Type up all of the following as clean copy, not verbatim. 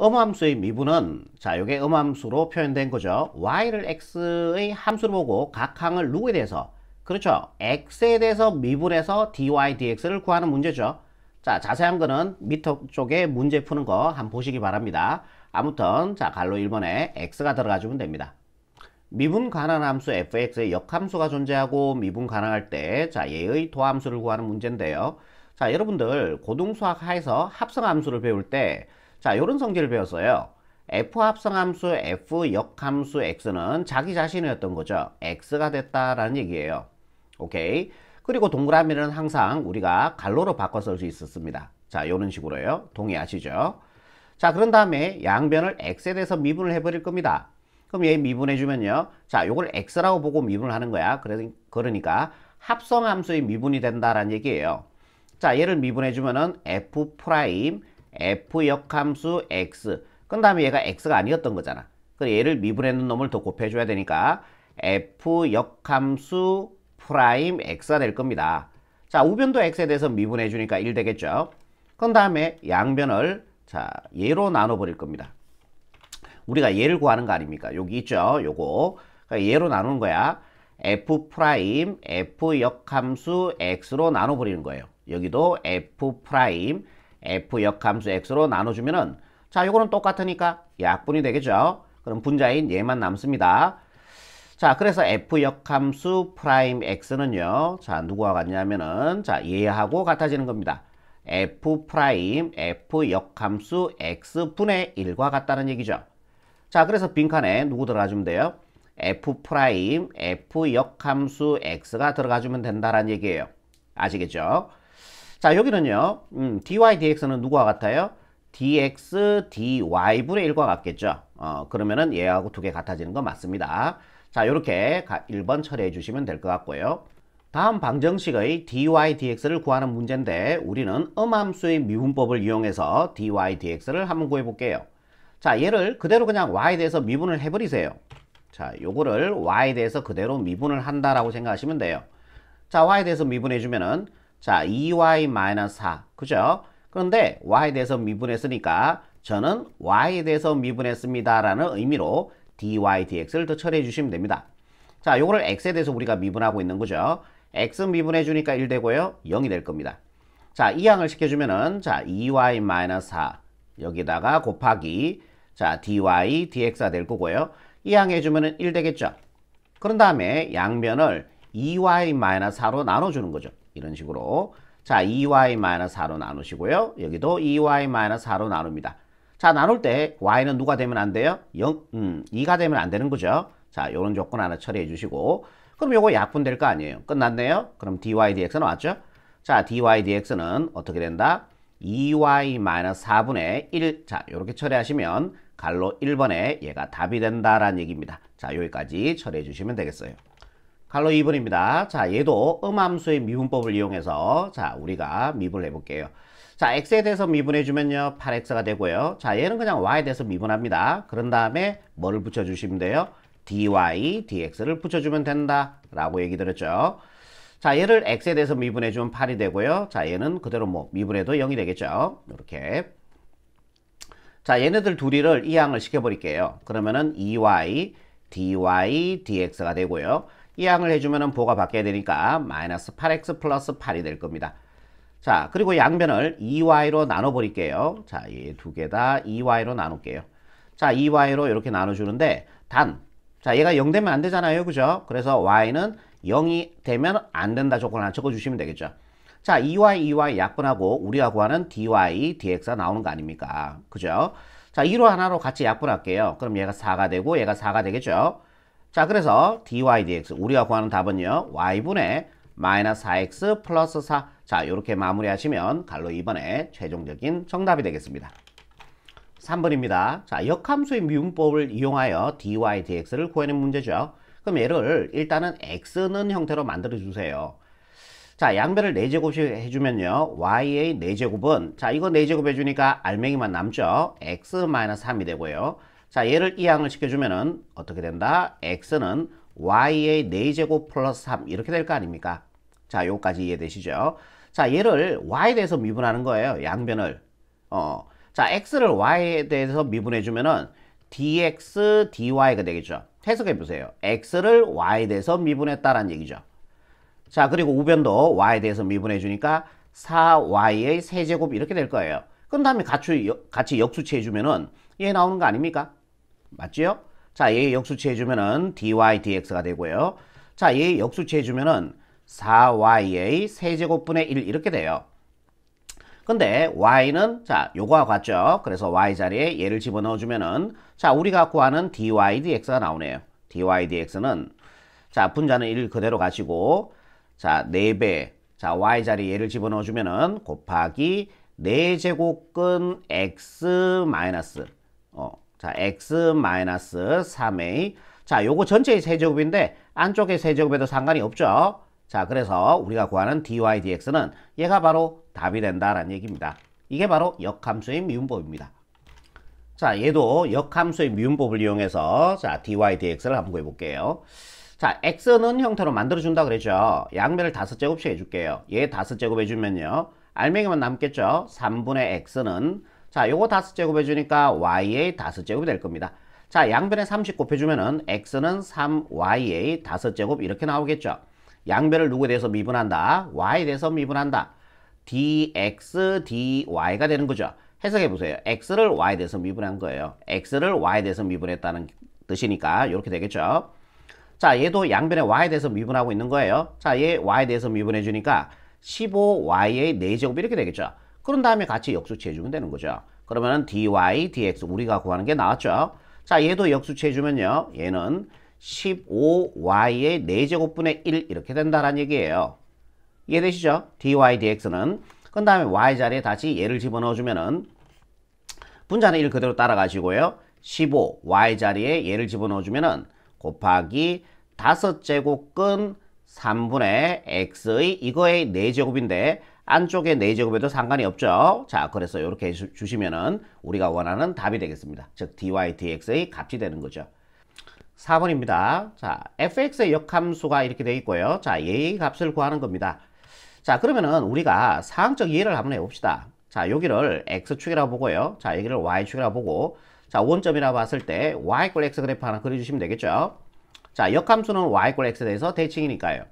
음함수의 미분은 자, 요게 음함수로 표현된 거죠. y를 x의 함수로 보고 각 항을 누구에 대해서 그렇죠. x에 대해서 미분해서 dy, dx를 구하는 문제죠. 자, 자세한 거는 밑에 쪽에 문제 푸는 거 한번 보시기 바랍니다. 아무튼 자, 갈로 1번에 x가 들어가주면 됩니다. 미분 가능한 함수 fx의 역함수가 존재하고 미분 가능할 때 자, 얘의 도함수를 구하는 문제인데요. 자, 여러분들 고등수학 하에서 합성함수를 배울 때 자, 요런 성질을 배웠어요. f 합성함수 f 역함수 x는 자기 자신이었던 거죠. x가 됐다라는 얘기예요. 오케이. 그리고 동그라미는 항상 우리가 갈로로 바꿔 쓸 수 있었습니다. 자, 요런 식으로요. 동의하시죠? 자, 그런 다음에 양변을 x에 대해서 미분을 해버릴 겁니다. 그럼 얘 미분해주면요. 자, 요걸 x라고 보고 미분을 하는 거야. 그러니까 합성함수의 미분이 된다라는 얘기예요. 자, 얘를 미분해주면은 f 프라임, f 역함수 x. 그 다음에 얘가 x가 아니었던 거잖아. 그래서 얘를 미분해놓은 놈을 더 곱해줘야 되니까 f 역함수 프라임 x가 될 겁니다. 자, 우변도 x에 대해서 미분해주니까 1 되겠죠. 그 다음에 양변을 자, 얘로 나눠버릴 겁니다. 우리가 얘를 구하는 거 아닙니까? 여기 있죠. 요거. 그러니까 얘로 나누는 거야. f 프라임, f 역함수 x로 나눠버리는 거예요. 여기도 f 프라임, f 역함수 x로 나눠주면은 자, 요거는 똑같으니까 약분이 되겠죠. 그럼 분자인 얘만 남습니다. 자, 그래서 f 역함수 프라임 x는요. 자, 누구와 같냐면은 자, 얘하고 같아지는 겁니다. f 프라임, f 역함수 x분의 1과 같다는 얘기죠. 자, 그래서 빈칸에 누구 들어가주면 돼요? f 프라임, f 역함수 x가 들어가주면 된다라는 얘기예요. 아시겠죠? 자, 여기는요. dy, dx는 누구와 같아요? dx, dy분의 1과 같겠죠? 그러면은 얘하고 두 개 같아지는 거 맞습니다. 자, 요렇게 1번 처리해 주시면 될 것 같고요. 다음 방정식의 dy, dx를 구하는 문제인데 우리는 음함수의 미분법을 이용해서 dy, dx를 한번 구해 볼게요. 자, 얘를 그대로 그냥 y에 대해서 미분을 해버리세요. 자, 요거를 y에 대해서 그대로 미분을 한다라고 생각하시면 돼요. 자, y에 대해서 미분해주면은 자, 2y-4 그죠? 그런데 y에 대해서 미분했으니까 저는 y에 대해서 미분했습니다 라는 의미로 dy, dx를 더 처리해 주시면 됩니다. 자, 요거를 x에 대해서 우리가 미분하고 있는 거죠. x 미분해 주니까 1 되고요. 0이 될 겁니다. 자, 이항을 시켜주면은 자, 2y-4 여기다가 곱하기 자, dy, dx가 될 거고요. 이항 해주면은 1 되겠죠. 그런 다음에 양변을 2y-4로 나눠주는 거죠. 이런 식으로. 자, 2y-4로 나누시고요. 여기도 2y-4로 나눕니다. 자, 나눌 때 y는 누가 되면 안 돼요? 2가 되면 안 되는 거죠. 자, 요런 조건 하나 처리해 주시고. 그럼 요거 약분될 거 아니에요. 끝났네요. 그럼 dy, dx 나왔죠? 자, dy, dx는 어떻게 된다? 2y-4분의 1. 자, 요렇게 처리하시면 갈로 1번에 얘가 답이 된다라는 얘기입니다. 자, 여기까지 처리해 주시면 되겠어요. 갈로 2번입니다. 자, 얘도 음함수의 미분법을 이용해서 자, 우리가 미분을 해볼게요. 자, x에 대해서 미분해주면요. 8x가 되고요. 자, 얘는 그냥 y에 대해서 미분합니다. 그런 다음에 뭐를 붙여주시면 돼요? dy, dx를 붙여주면 된다라고 얘기 드렸죠. 자, 얘를 x에 대해서 미분해주면 8이 되고요. 자, 얘는 그대로 뭐 미분해도 0이 되겠죠. 이렇게. 자, 얘네들 둘이를 이항을 시켜버릴게요. 그러면은 2y, dy, dx가 되고요. 이항을 해주면은 보가 바뀌어야 되니까 마이너스 8x 플러스 8이 될 겁니다. 자, 그리고 양변을 2y로 나눠버릴게요. 자, 이 두 개 다 2y로 나눌게요. 자, 2y로 이렇게 나눠주는데 자, 얘가 0 되면 안 되잖아요. 그죠? 그래서 y는 0이 되면 안 된다 조건 하나 적어주시면 되겠죠. 자, 2y 약분하고 우리가 구하는 dy, dx가 나오는 거 아닙니까? 그죠? 자, 2로 하나로 같이 약분할게요. 그럼 얘가 4가 되고 얘가 4가 되겠죠? 자, 그래서 dy, dx 우리가 구하는 답은요. y분의 마이너스 4x 플러스 4. 자, 이렇게 마무리하시면 갈로 2번에 최종적인 정답이 되겠습니다. 3번입니다. 자, 역함수의 미분법을 이용하여 dy, dx를 구하는 문제죠. 그럼 얘를 일단은 x는 형태로 만들어 주세요. 자, 양변을 4제곱씩 해주면요. y의 4제곱은 자, 이거 4제곱 해주니까 알맹이만 남죠. x-3이 되고요. 자, 얘를 이항을 시켜주면은 어떻게 된다? x는 y의 4제곱 플러스 3 이렇게 될 거 아닙니까? 자, 요거까지 이해되시죠? 자, 얘를 y에 대해서 미분하는 거예요. 양변을. 자, x를 y에 대해서 미분해 주면은 dx, dy가 되겠죠. 해석해 보세요. x를 y에 대해서 미분했다라는 얘기죠. 자, 그리고 우변도 y에 대해서 미분해 주니까 4y의 세제곱 이렇게 될 거예요. 그럼 다음에 같이 역수치해 주면은 얘 나오는 거 아닙니까? 맞지요? 자, 얘 역수치해 주면은 dy dx가 되고요. 자, 얘 역수치해 주면은 4y의 세제곱분의 1 이렇게 돼요. 근데 y는 자, 요거와 같죠? 그래서 y 자리에 얘를 집어넣어 주면은 자, 우리가 구하는 dy dx가 나오네요. dy dx는 자, 분자는 1 그대로 가시고 자, 4배. 자, y 자리에 얘를 집어넣어 주면은 곱하기 4제곱근 x 마이너스 자, x 마이너스 3a. 자, 요거 전체의 세제곱인데 안쪽의 세제곱에도 상관이 없죠. 자, 그래서 우리가 구하는 dy dx는 얘가 바로 답이 된다라는 얘기입니다. 이게 바로 역함수의 미분법입니다. 자, 얘도 역함수의 미분법을 이용해서 자, dy dx를 한번 구해 볼게요. 자, x는 형태로 만들어준다 그랬죠. 양변을 5제곱씩 해줄게요. 얘 5제곱 해주면요. 알맹이만 남겠죠. 3분의 x는 자, 요거 5제곱 해주니까 y의 5제곱이 될 겁니다. 자, 양변에 30 곱해주면은 x는 3y의 5제곱 이렇게 나오겠죠. 양변을 누구에 대해서 미분한다? y에 대해서 미분한다. dx, dy가 되는 거죠. 해석해 보세요. x를 y에 대해서 미분한 거예요. x를 y에 대해서 미분했다는 뜻이니까 이렇게 되겠죠. 자, 얘도 양변에 y에 대해서 미분하고 있는 거예요. 자, 얘 y에 대해서 미분해 주니까 15y의 4제곱 이렇게 되겠죠. 그런 다음에 같이 역수치해 주면 되는 거죠. 그러면은 dy, dx 우리가 구하는 게 나왔죠. 자, 얘도 역수치해 주면요. 얘는 15y의 4제곱분의 1 이렇게 된다라는 얘기예요. 이해되시죠? dy, dx는. 그 다음에 y 자리에 다시 얘를 집어넣어 주면은 분자는 1 그대로 따라가시고요. 15, y 자리에 얘를 집어넣어 주면은 곱하기 5제곱근 3분의 x의 이거의 4제곱인데 안쪽에 4제곱에도 상관이 없죠. 자, 그래서 이렇게 주시면은 우리가 원하는 답이 되겠습니다. 즉 dy dx의 값이 되는 거죠. 4번입니다. 자, fx의 역함수가 이렇게 되어 있고요. 자, 얘의 값을 구하는 겁니다. 자, 그러면은 우리가 사항적 이해를 한번 해봅시다. 자, 여기를 x축이라고 보고요. 자, 여기를 y축이라고 보고 자, 원점이라고 봤을 때 y 꼴 x 그래프 하나 그려주시면 되겠죠. 자, 역함수는 y 꼴 x에 대해서 대칭이니까요.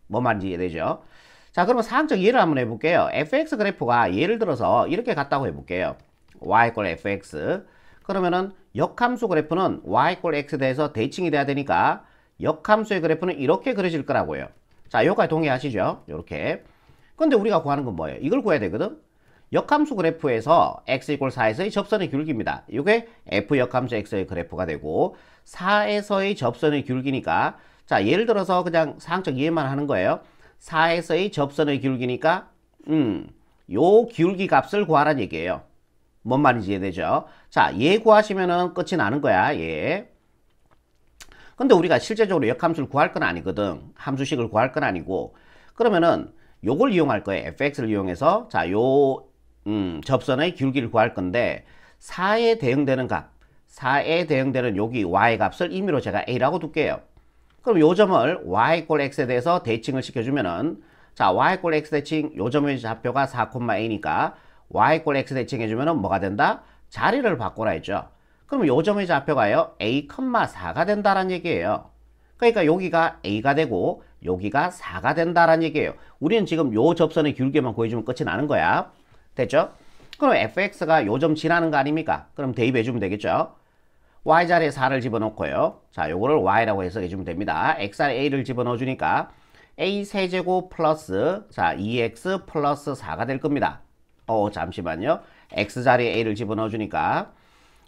뭔 말인지 이해되죠? 자, 그러면 사항적 이해를 한번 해볼게요. fx 그래프가 예를 들어서 이렇게 같다고 해볼게요. y 꼴 fx. 그러면은 역함수 그래프는 y 꼴 x에 대해서 대칭이 돼야 되니까 역함수의 그래프는 이렇게 그려질 거라고요. 자, 여기까지 동의하시죠? 이렇게. 근데 우리가 구하는 건 뭐예요? 이걸 구해야 되거든? 역함수 그래프에서 x 이퀄 4에서의 접선의 귤기입니다. 이게 f 역함수 x의 그래프가 되고 4에서의 접선의 귤기니까 자, 예를 들어서 그냥 사항적 이해만 하는 거예요. 4에서의 접선의 귤기니까 요 귤기 값을 구하라는 얘기예요. 뭔 말인지 이해되죠? 자, 얘 구하시면은 끝이 나는 거야. 얘. 근데 우리가 실제적으로 역함수를 구할 건 아니거든. 함수식을 구할 건 아니고. 그러면은 요걸 이용할 거예요. fx를 이용해서 자, 요 접선의 귤기를 구할 건데 4에 대응되는 값, 4에 대응되는 여기 y 값을 임의로 제가 a라고 둘게요. 그럼 요 점을 y 꼴 x에 대해서 대칭을 시켜주면은 자, y 꼴 x 대칭 요 점의 좌표가 4,a니까 y 꼴 x 대칭 해주면은 뭐가 된다? 자리를 바꿔라 했죠. 그럼 요 점의 좌표가요 a, 4가 된다라는 얘기예요. 그러니까 여기가 a가 되고 여기가 4가 된다라는 얘기예요. 우리는 지금 요 접선의 귤기만 구해주면 끝이 나는 거야. 됐죠? 그럼 fx가 요 점 지나는 거 아닙니까? 그럼 대입해주면 되겠죠? y 자리에 4를 집어넣고요. 자, 요거를 y라고 해석해주면 됩니다. x 자리에 a를 집어넣어 주니까 a 세제곱 플러스 자 2x 플러스 4가 될 겁니다. 잠시만요. x 자리에 a를 집어넣어 주니까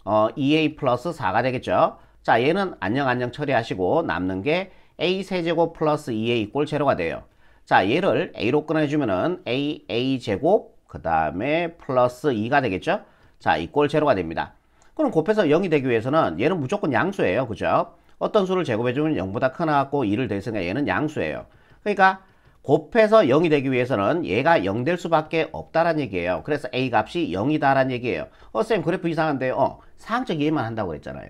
2a 플러스 4가 되겠죠? 자, 얘는 안녕 처리하시고 남는 게 a 세제곱 플러스 2a 꼴 제로가 돼요. 자, 얘를 a로 끊어주면은 a 제곱 그 다음에 플러스 2가 되겠죠? 자, 이 꼴 제로가 됩니다. 그럼 곱해서 0이 되기 위해서는 얘는 무조건 양수예요. 그죠? 어떤 수를 제곱해주면 0보다 크나갖고 2를 대있으니까 얘는 양수예요. 그러니까 곱해서 0이 되기 위해서는 얘가 0 될 수밖에 없다란 얘기예요. 그래서 a 값이 0이다란 얘기예요. 쌤 그래프 이상한데요. 사항적 이해만 한다고 그랬잖아요.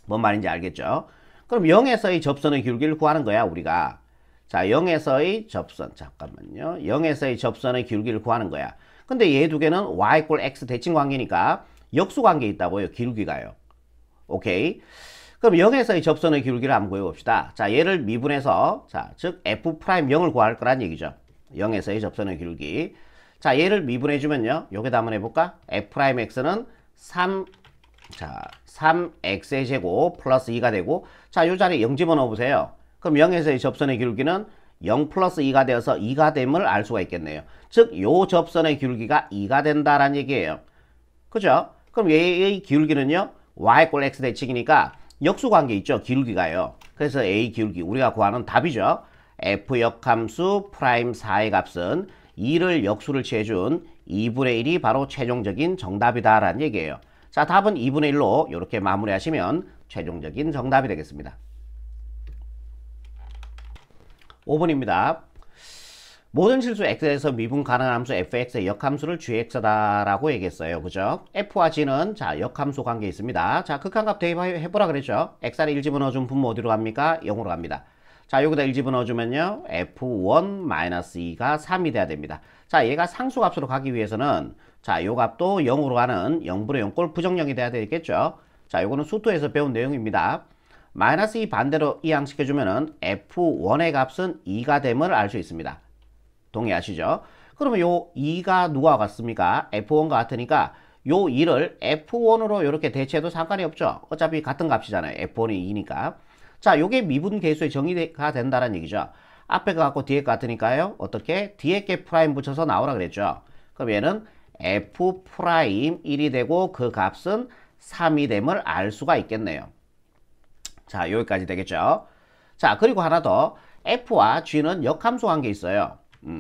뭔 말인지 알겠죠? 그럼 0에서의 접선의 귤기를 구하는 거야 우리가. 자, 0에서의 접선 잠깐만요. 0에서의 접선의 귤기를 구하는 거야. 근데 얘 두 개는 y 꼴 x 대칭 관계니까 역수 관계 있다고요. 기울기가요. 오케이. 그럼 0에서의 접선의 기울기를 한번 구해봅시다. 자, 얘를 미분해서, 자, 즉 f'0을 구할 거란 얘기죠. 0에서의 접선의 기울기. 자, 얘를 미분해주면요. 여기다 한번 해볼까? f'x는 3x의 제곱 플러스 2가 되고, 자, 요 자리에 0 집어넣어보세요. 그럼 0에서의 접선의 기울기는 0 플러스 2가 되어서 2가 됨을 알 수가 있겠네요. 즉, 요 접선의 기울기가 2가 된다라는 얘기예요. 그죠? 그럼 얘의 기울기는요, y 꼴 x 대칭이니까 역수 관계 있죠? 기울기가요. 그래서 a 기울기, 우리가 구하는 답이죠. f 역함수 프라임 4의 값은 2를 역수를 취해준 2분의 1이 바로 최종적인 정답이다라는 얘기예요. 자, 답은 2분의 1로 이렇게 마무리하시면 최종적인 정답이 되겠습니다. 5번입니다. 모든 실수 x에서 미분 가능한 함수 fx의 역함수를 gx다라고 얘기했어요. 그죠? f와 g는 자 역함수 관계 있습니다. 자, 극한값 대입해보라 그랬죠? x를 1 집어넣어주면 분모 어디로 갑니까? 0으로 갑니다. 자, 여기다 1 집어넣어주면요, f1-2가 3이 돼야 됩니다. 자, 얘가 상수값으로 가기 위해서는 자, 요 값도 0으로 가는 0분의 0꼴 부정형이 돼야 되겠죠? 자, 요거는 수투에서 배운 내용입니다. 마이너스 2 반대로 이항시켜주면은 f1의 값은 2가 됨을 알 수 있습니다. 동의하시죠? 그러면 요 2가 누가 같습니까? f1과 같으니까 요 2를 f1으로 이렇게 대체해도 상관이 없죠? 어차피 같은 값이잖아요. f1이 2니까. 자, 요게 미분 계수의 정의가 된다는 얘기죠. 앞에 거 같고 뒤에 거 같으니까요. 어떻게? 뒤에 게 프라임 붙여서 나오라 그랬죠. 그럼 얘는 f 프라임 1이 되고 그 값은 3이 됨을 알 수가 있겠네요. 자, 여기까지 되겠죠. 자, 그리고 하나 더. f와 g는 역함수 관계 있어요.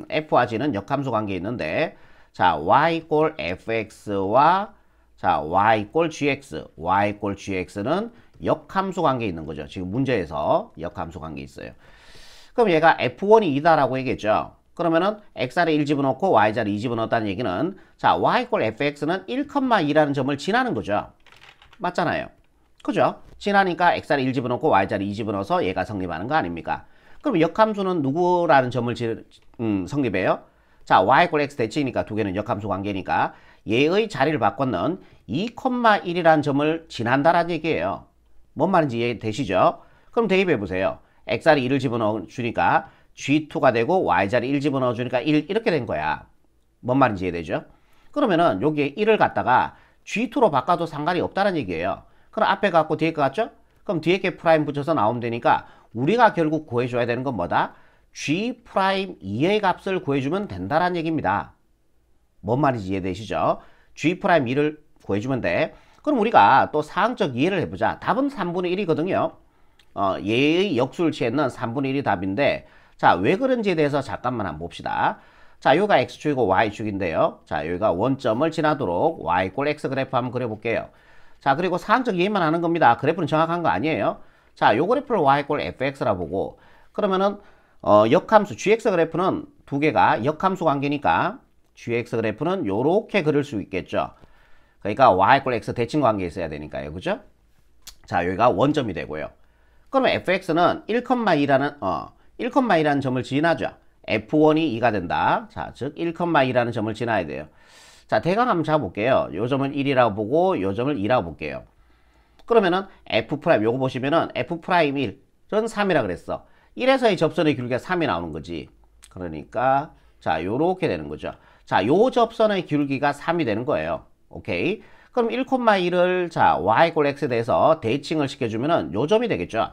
f와 g는 역함수 관계 있는데, 자, y 꼴 fx와 자, y 꼴 gx, y 꼴 gx는 역함수 관계 있는 거죠. 지금 문제에서 역함수 관계 있어요. 그럼 얘가 f1이 2다라고 얘기했죠. 그러면은 x자리 1 집어넣고 y자리 2 집어넣었다는 얘기는 자, y 꼴 fx는 1,2라는 점을 지나는 거죠. 맞잖아요. 그죠? 지나니까 x자리 1 집어넣고 y자리 2 집어넣어서 얘가 성립하는 거 아닙니까? 그럼 역함수는 누구라는 점을 성립해요? 자, y 꼴 x 대칭이니까 두 개는 역함수 관계니까 얘의 자리를 바꿨는 2,1이라는 점을 지난다라는 얘기예요. 뭔 말인지 이해되시죠? 그럼 대입해보세요. x자리 1을 집어넣어 주니까 g2가 되고 y자리 1 집어넣어 주니까 1 이렇게 된 거야. 뭔 말인지 이해되죠? 그러면은 여기에 1을 갖다가 g2로 바꿔도 상관이 없다는 얘기예요. 그럼 앞에 갖고 뒤에 거 같죠? 그럼 뒤에 게 프라임 붙여서 나오면 되니까 우리가 결국 구해줘야 되는 건 뭐다? g 프라임 2의 값을 구해주면 된다는 얘기입니다. 뭔 말인지 이해되시죠? g 프라임 2를 구해주면 돼. 그럼 우리가 또 사항적 이해를 해보자. 답은 3분의 1이거든요. 얘의 역수를 취했는 3분의 1이 답인데, 자, 왜 그런지에 대해서 잠깐만 한번 봅시다. 자, 여기가 x축이고 y축인데요. 자, 여기가 원점을 지나도록 y 꼴 x 그래프 한번 그려볼게요. 자, 그리고 사항적 이해만 하는 겁니다. 그래프는 정확한 거 아니에요. 자, 요 그래프를 y 꼴 fx라 보고, 그러면은 역함수 gx 그래프는 두 개가 역함수 관계니까 gx 그래프는 요렇게 그릴 수 있겠죠. 그러니까 y 꼴 x 대칭 관계에 있어야 되니까요. 그죠? 자, 여기가 원점이 되고요. 그러면 fx는 1,2라는 점을 지나죠. f1이 2가 된다. 자, 즉 1,2라는 점을 지나야 돼요. 자, 대강 한번 잡아볼게요. 요 점을 1이라고 보고 요 점을 2라고 볼게요. 그러면은 f 프라임 요거 보시면은 f 프라임 1은 3이라 그랬어. 1에서의 접선의 기울기가 3이 나오는 거지. 그러니까 자, 요렇게 되는 거죠. 자, 요 접선의 기울기가 3이 되는 거예요. 오케이. 그럼 1,1을 자, y 꼴 x에 대해서 대칭을 시켜주면은 요 점이 되겠죠.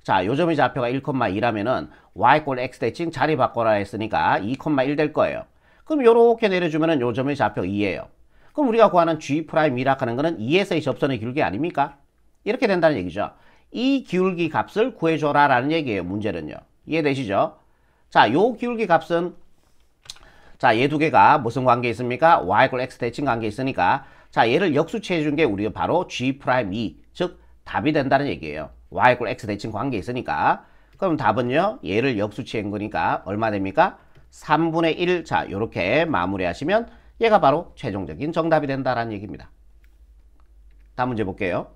자, 요 점의 좌표가 1,2라면은 y 꼴 x 대칭 자리 바꿔라 했으니까 2,1 될 거예요. 그럼 요렇게 내려주면은 요 점의 좌표가 2예요. 그럼 우리가 구하는 g 프라임 2라 하는 거는 2에서의 접선의 기울기 아닙니까? 이렇게 된다는 얘기죠. 이 기울기 값을 구해줘라 라는 얘기예요. 문제는요. 이해되시죠? 자, 요 기울기 값은 자, 얘 두 개가 무슨 관계 있습니까? y 꼴 x 대칭 관계 있으니까 자, 얘를 역수치해 준 게 우리가 바로 g 프라임 2, 즉 답이 된다는 얘기예요. y 꼴 x 대칭 관계 있으니까. 그럼 답은요, 얘를 역수치한 거니까 얼마 됩니까? 3분의 1. 자, 요렇게 마무리하시면 얘가 바로 최종적인 정답이 된다라는 얘기입니다. 다음 문제 볼게요.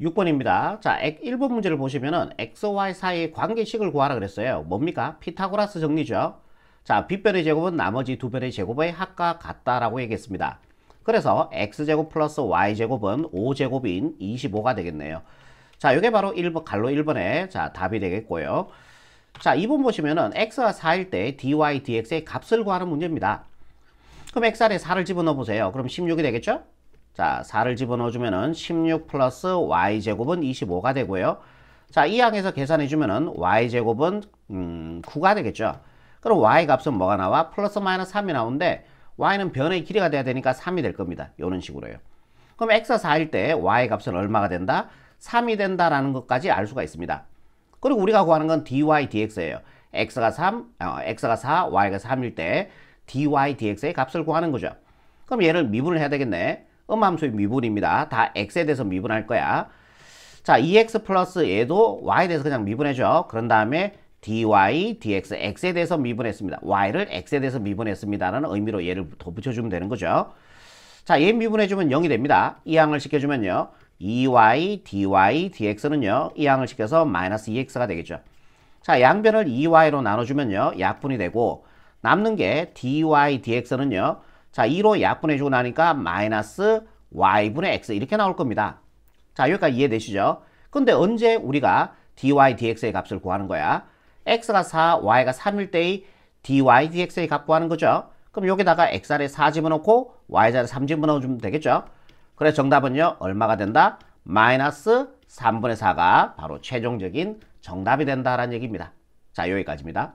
6번입니다. 자, 1번 문제를 보시면은 x, y 사이의 관계식을 구하라 그랬어요. 뭡니까? 피타고라스 정리죠. 자, 빗변의 제곱은 나머지 두 변의 제곱의 합과 같다라고 얘기했습니다. 그래서 x제곱 플러스 y제곱은 5제곱인 25가 되겠네요. 자, 이게 바로 1번, 갈로 1번에 자, 답이 되겠고요. 자, 2번 보시면은 x가 4일 때 dy, dx의 값을 구하는 문제입니다. 그럼 x 안에 4를 집어넣어 보세요. 그럼 16이 되겠죠? 자, 4를 집어넣어 주면은 16 플러스 y제곱은 25가 되고요. 자, 이 항에서 계산해 주면은 y제곱은 9가 되겠죠. 그럼 y 값은 뭐가 나와? 플러스 마이너스 3이 나오는데 y는 변의 길이가 돼야 되니까 3이 될 겁니다. 이런 식으로요. 그럼 x가 4일 때 y 값은 얼마가 된다? 3이 된다라는 것까지 알 수가 있습니다. 그리고 우리가 구하는 건 dy, dx예요. x가 4, y가 3일 때 dy, dx의 값을 구하는 거죠. 그럼 얘를 미분을 해야 되겠네. 음함수의 미분입니다. 다 x에 대해서 미분할 거야. 자, 2x 플러스 얘도 y에 대해서 그냥 미분해줘. 그런 다음에 dy, dx, x에 대해서 미분했습니다. y를 x에 대해서 미분했습니다라는 의미로 얘를 더 붙여주면 되는 거죠. 자, 얘 미분해주면 0이 됩니다. 이 항을 시켜주면요. 2y, dy, dx는요. 이 항을 시켜서 마이너스 2x가 되겠죠. 자, 양변을 2y로 나눠주면요. 약분이 되고 남는 게 dy, dx는요. 자, 2로 약분해주고 나니까 마이너스 y분의 x 이렇게 나올 겁니다. 자, 여기까지 이해되시죠? 근데 언제 우리가 dy, dx의 값을 구하는 거야? x가 4, y가 3일 때의 dy, dx의 값 구하는 거죠. 그럼 여기다가 x자리에 4 집어넣고 y자리에 3 집어넣어주면 되겠죠. 그래서 정답은요. 얼마가 된다? 마이너스 3분의 4가 바로 최종적인 정답이 된다라는 얘기입니다. 자, 여기까지입니다.